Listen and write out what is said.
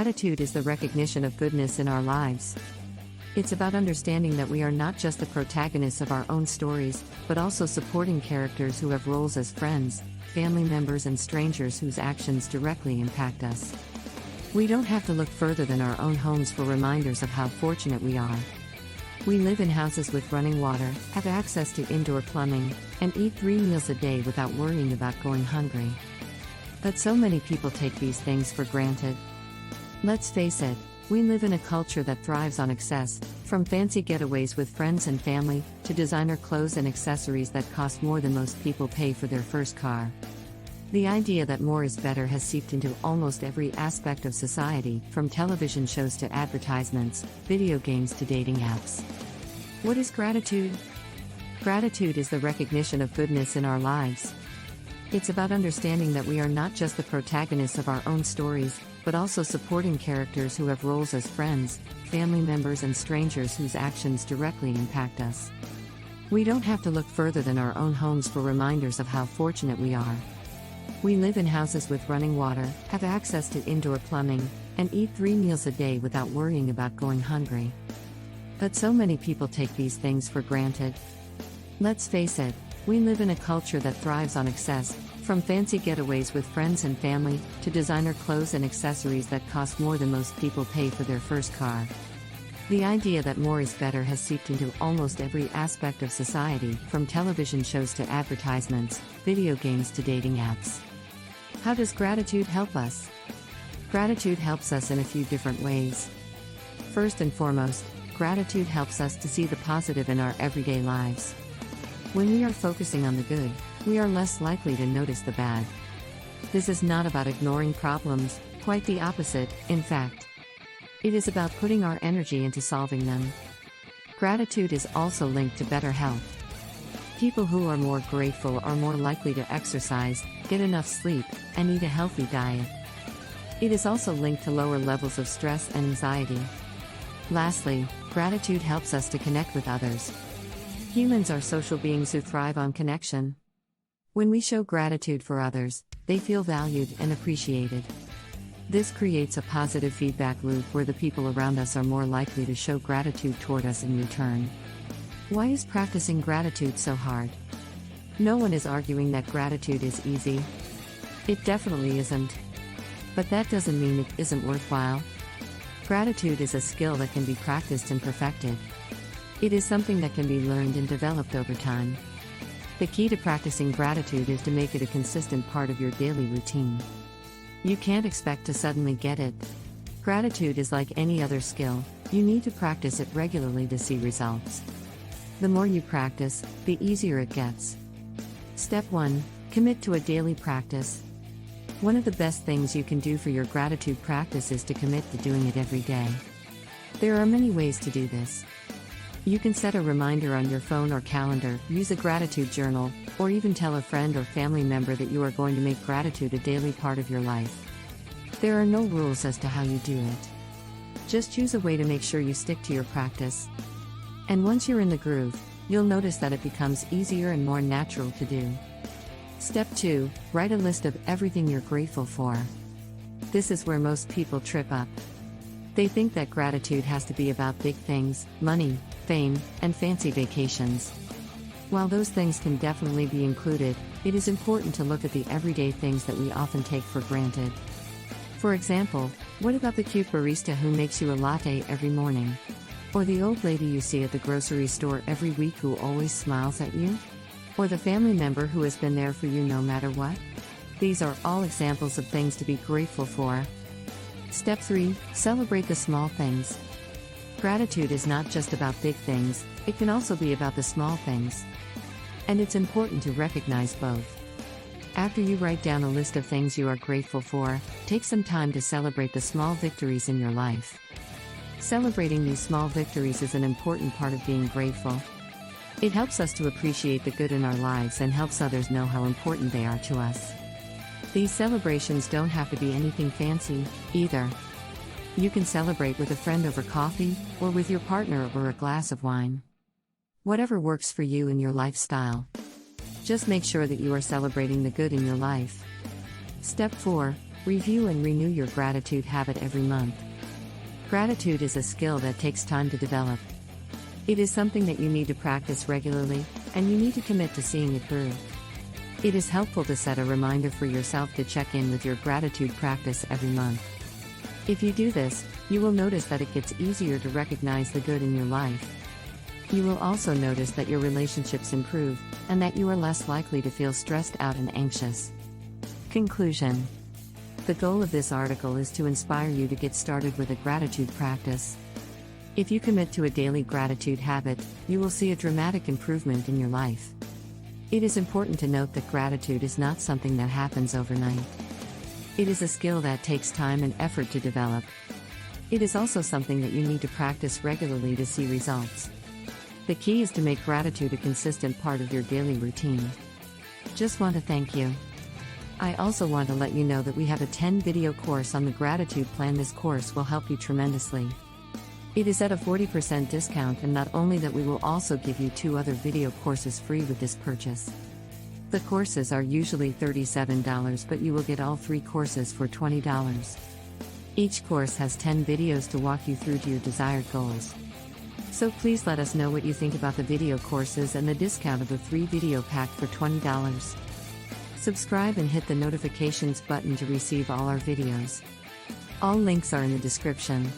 Gratitude is the recognition of goodness in our lives. It's about understanding that we are not just the protagonists of our own stories, but also supporting characters who have roles as friends, family members, and strangers whose actions directly impact us. We don't have to look further than our own homes for reminders of how fortunate we are. We live in houses with running water, have access to indoor plumbing, and eat 3 meals a day without worrying about going hungry. But so many people take these things for granted. Let's face it, we live in a culture that thrives on excess, from fancy getaways with friends and family, to designer clothes and accessories that cost more than most people pay for their first car. The idea that more is better has seeped into almost every aspect of society, from television shows to advertisements, video games to dating apps. What is gratitude? Gratitude is the recognition of goodness in our lives. It's about understanding that we are not just the protagonists of our own stories, but also supporting characters who have roles as friends, family members, and strangers whose actions directly impact us. We don't have to look further than our own homes for reminders of how fortunate we are. We live in houses with running water, have access to indoor plumbing, and eat 3 meals a day without worrying about going hungry. But so many people take these things for granted. Let's face it, we live in a culture that thrives on excess, from fancy getaways with friends and family, to designer clothes and accessories that cost more than most people pay for their first car. The idea that more is better has seeped into almost every aspect of society, from television shows to advertisements, video games to dating apps. How does gratitude help us? Gratitude helps us in a few different ways. First and foremost, gratitude helps us to see the positive in our everyday lives. When we are focusing on the good, we are less likely to notice the bad. This is not about ignoring problems, quite the opposite, in fact. It is about putting our energy into solving them. Gratitude is also linked to better health. People who are more grateful are more likely to exercise, get enough sleep, and eat a healthy diet. It is also linked to lower levels of stress and anxiety. Lastly, gratitude helps us to connect with others. Humans are social beings who thrive on connection. When we show gratitude for others, they feel valued and appreciated. This creates a positive feedback loop where the people around us are more likely to show gratitude toward us in return. Why is practicing gratitude so hard? No one is arguing that gratitude is easy. It definitely isn't. But that doesn't mean it isn't worthwhile. Gratitude is a skill that can be practiced and perfected. It is something that can be learned and developed over time. The key to practicing gratitude is to make it a consistent part of your daily routine. You can't expect to suddenly get it. Gratitude is like any other skill, you need to practice it regularly to see results. The more you practice, the easier it gets. Step 1. Commit to a daily practice. One of the best things you can do for your gratitude practice is to commit to doing it every day. There are many ways to do this. You can set a reminder on your phone or calendar, use a gratitude journal, or even tell a friend or family member that you are going to make gratitude a daily part of your life. There are no rules as to how you do it. Just choose a way to make sure you stick to your practice. And once you're in the groove, you'll notice that it becomes easier and more natural to do. Step 2. Write a list of everything you're grateful for. This is where most people trip up. They think that gratitude has to be about big things, money, fame, and fancy vacations. While those things can definitely be included, it is important to look at the everyday things that we often take for granted. For example, what about the cute barista who makes you a latte every morning? Or the old lady you see at the grocery store every week who always smiles at you? Or the family member who has been there for you no matter what? These are all examples of things to be grateful for. Step 3. Celebrate the small things. Gratitude is not just about big things, it can also be about the small things. And it's important to recognize both. After you write down a list of things you are grateful for, take some time to celebrate the small victories in your life. Celebrating these small victories is an important part of being grateful. It helps us to appreciate the good in our lives and helps others know how important they are to us. These celebrations don't have to be anything fancy, either. You can celebrate with a friend over coffee, or with your partner over a glass of wine. Whatever works for you and your lifestyle. Just make sure that you are celebrating the good in your life. Step 4. Review and renew your gratitude habit every month. Gratitude is a skill that takes time to develop. It is something that you need to practice regularly, and you need to commit to seeing it grow. It is helpful to set a reminder for yourself to check in with your gratitude practice every month. If you do this, you will notice that it gets easier to recognize the good in your life. You will also notice that your relationships improve, and that you are less likely to feel stressed out and anxious. Conclusion. The goal of this article is to inspire you to get started with a gratitude practice. If you commit to a daily gratitude habit, you will see a dramatic improvement in your life. It is important to note that gratitude is not something that happens overnight. It is a skill that takes time and effort to develop. It is also something that you need to practice regularly to see results. The key is to make gratitude a consistent part of your daily routine. Just want to thank you. I also want to let you know that we have a 10-video course on the gratitude plan. This course will help you tremendously. It is at a 40% discount, and not only that, we will also give you 2 other video courses free with this purchase. The courses are usually $37, but you will get all 3 courses for $20. Each course has 10 videos to walk you through to your desired goals. So please let us know what you think about the video courses and the discount of the 3-video pack for $20. Subscribe and hit the notifications button to receive all our videos. All links are in the description.